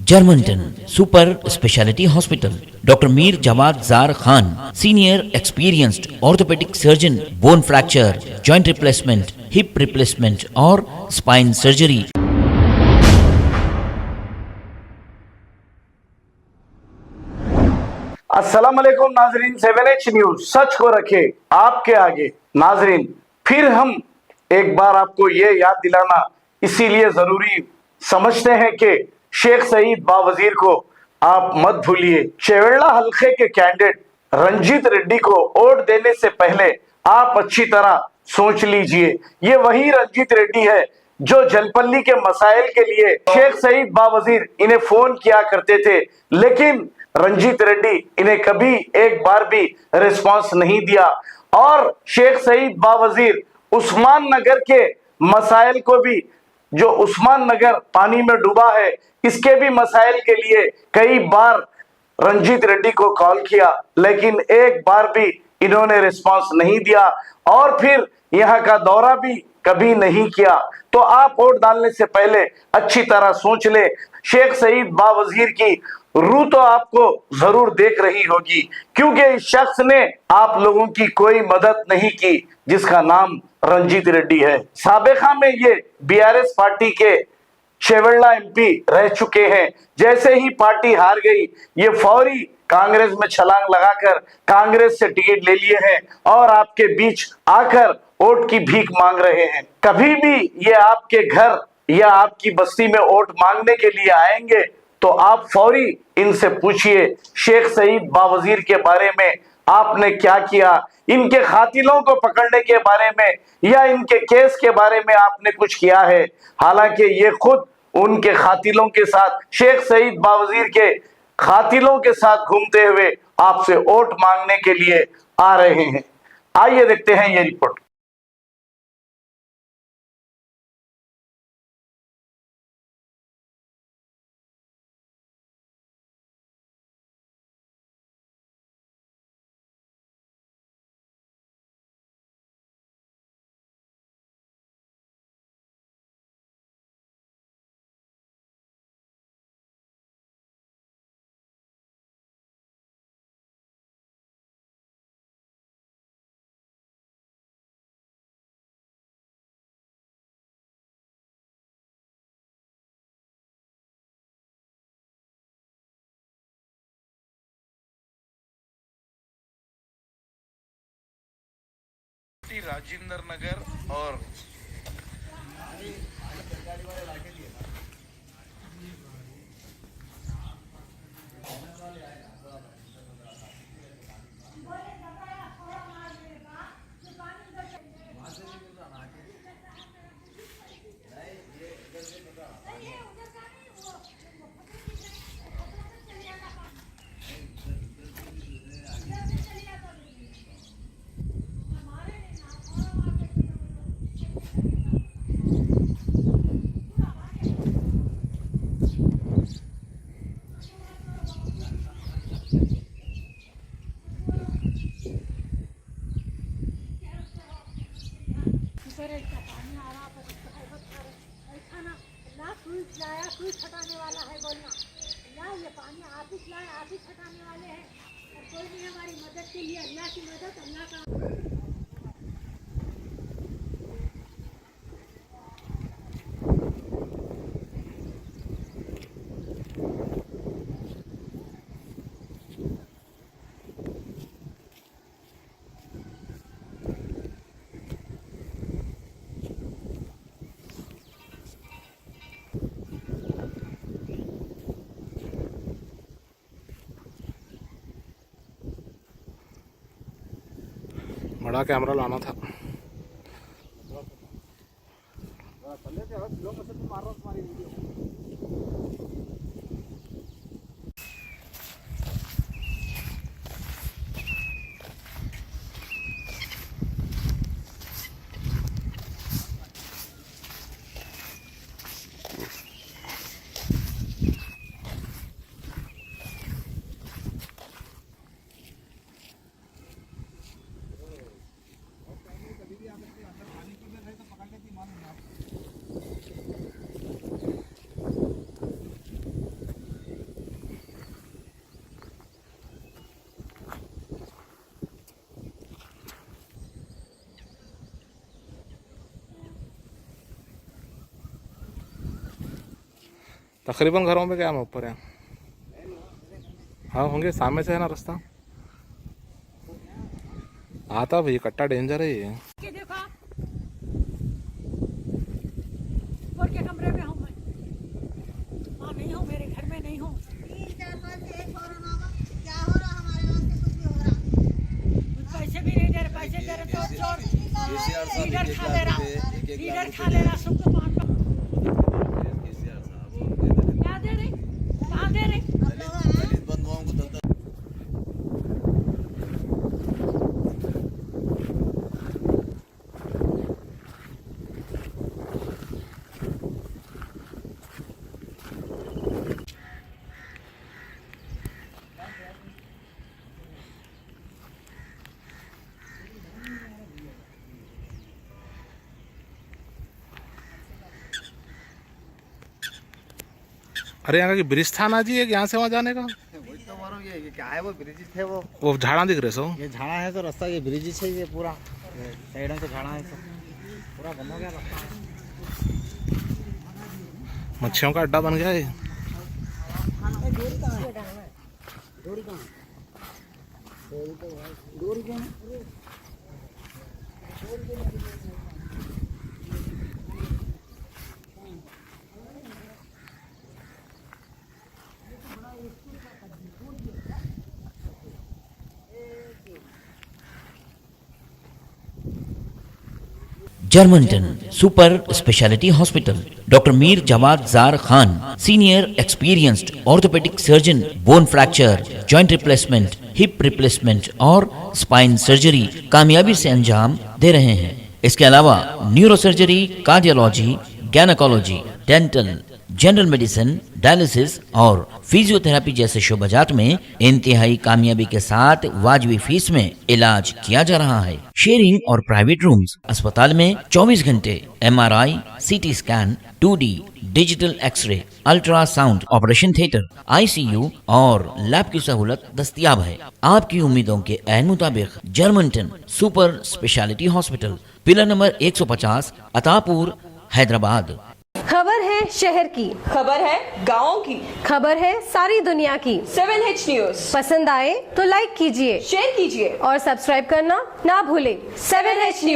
Germantown Super Speciality Hospital. Dr. Mir Jawad Zar Khan, Senior Experienced Orthopedic Surgeon, Bone Fracture, Joint Replacement, Hip Replacement और Spine Surgery. अस्सलाम वालेकुम नाजरीन, 7H news सच को रखे आपके आगे। नाजरीन, फिर हम एक बार आपको ये याद दिलाना इसीलिए जरूरी समझते हैं कि शेख सईद बावजीर को आप मत भूलिए। चेवेड़ा हल्के के कैंडिडेट रंजीत रेड्डी को वोट देने से पहले आप अच्छी तरह सोच लीजिए। ये वही रंजीत रेड्डी है जो जलपल्ली के मसाइल के लिए शेख सईद बावजीर इन्हें फोन किया करते थे, लेकिन रंजीत रेड्डी इन्हें कभी एक बार भी रिस्पांस नहीं दिया। और शेख सईद बावजीर उस्मान नगर के मसाइल को भी, जो उस्मान नगर पानी में डूबा है, इसके भी मसाइल के लिए कई बार रंजीत रेड्डी को कॉल किया, लेकिन एक बार भी इन्होंने रिस्पांस नहीं दिया और फिर यहाँ का दौरा भी कभी नहीं किया। तो आप वोट डालने से पहले अच्छी तरह सोच ले। शेख सईद बावजीर की रूह तो आपको जरूर देख रही होगी, क्योंकि इस शख्स ने आप लोगों की कोई मदद नहीं की जिसका नाम रंजीत रेड्डी है। साबिका में ये बीआरएस पार्टी के चेवेड़ा एमपी रह चुके हैं। जैसे ही पार्टी हार गई, ये फौरी कांग्रेस में छलांग लगाकर कांग्रेस से टिकट ले लिए हैं और आपके बीच आकर वोट की भीख मांग रहे हैं। कभी भी ये आपके घर या आपकी बस्ती में वोट मांगने के लिए आएंगे तो आप फौरी इनसे पूछिए शेख सईद बावजीर के बारे में आपने क्या किया, इनके कातिलों को पकड़ने के बारे में या इनके केस के बारे में आपने कुछ किया है। हालांकि ये खुद उनके कातिलों के साथ, शेख सईद बावजीर के कातिलों के साथ घूमते हुए आपसे वोट मांगने के लिए आ रहे हैं। आइए देखते हैं ये रिपोर्ट। राजेंद्र नगर और कोई छटाने वाला है बोलना ना, ये पानी आप ही लाए, आप ही छटाने वाले हैं और कोई नहीं हमारी मदद के लिए। अल्लाह की मदद, अल्लाह का। बड़ा कैमरा लाना था। तकरीबन घरों में क्या मैं ऊपर है। हाँ होंगे, सामने से है ना रास्ता आता भाई, कट्टा डेंजर है ये। के देखो आप, ऊपर के कमरे में हूँ मैं, वहाँ नहीं हूँ, मेरे घर में नहीं हूँ। कुछ पैसे भी नहीं दे रहे, पैसे दे रहे तो चोर लीडर खा ले रहा, लीडर खा ले रहा सबको पान का। क्या दे रहे, कहाँ दे रहे? अरे यहाँ का ब्रिज था ना जी, एक यहाँ से वहाँ जाने का। वही तो मारो, ये क्या है, वो ब्रिज थे वो झाड़ा दिख रहे सो। ये झाड़ा है तो रास्ता, ये ब्रिज है, ये पूरा साइड से झाड़ा है, तो पूरा बंद हो गया रास्ता। मच्छियों का अड्डा बन गया है। Germanten super speciality hospital, doctor Mir Jawad Jar Khan, senior experienced orthopaedic surgeon, bone fracture, joint replacement, hip replacement और स्पाइन सर्जरी कामयाबी से अंजाम दे रहे हैं। इसके अलावा neuro surgery, cardiology, gynaecology, dental, general medicine, dialysis और फिजियोथेरेपी जैसे शोबाजात में इंतहाई कामयाबी के साथ वाजबी फीस में इलाज किया जा रहा है। शेयरिंग और प्राइवेट रूम्स, अस्पताल में 24 घंटे MRI, CT scan, 2D digital x ray, ultrasound, operation theatre, ICU और लैब की सहूलत दस्तयाब है। आपकी उम्मीदों के ऐन मुताबिक Germanten super speciality hospital, pillar number 150, Attapur, Hyderabad. खबर है शहर की, खबर है गाँव की, खबर है सारी दुनिया की। 7H न्यूज पसंद आए तो लाइक कीजिए, शेयर कीजिए और सब्सक्राइब करना ना भूलें। 7H news.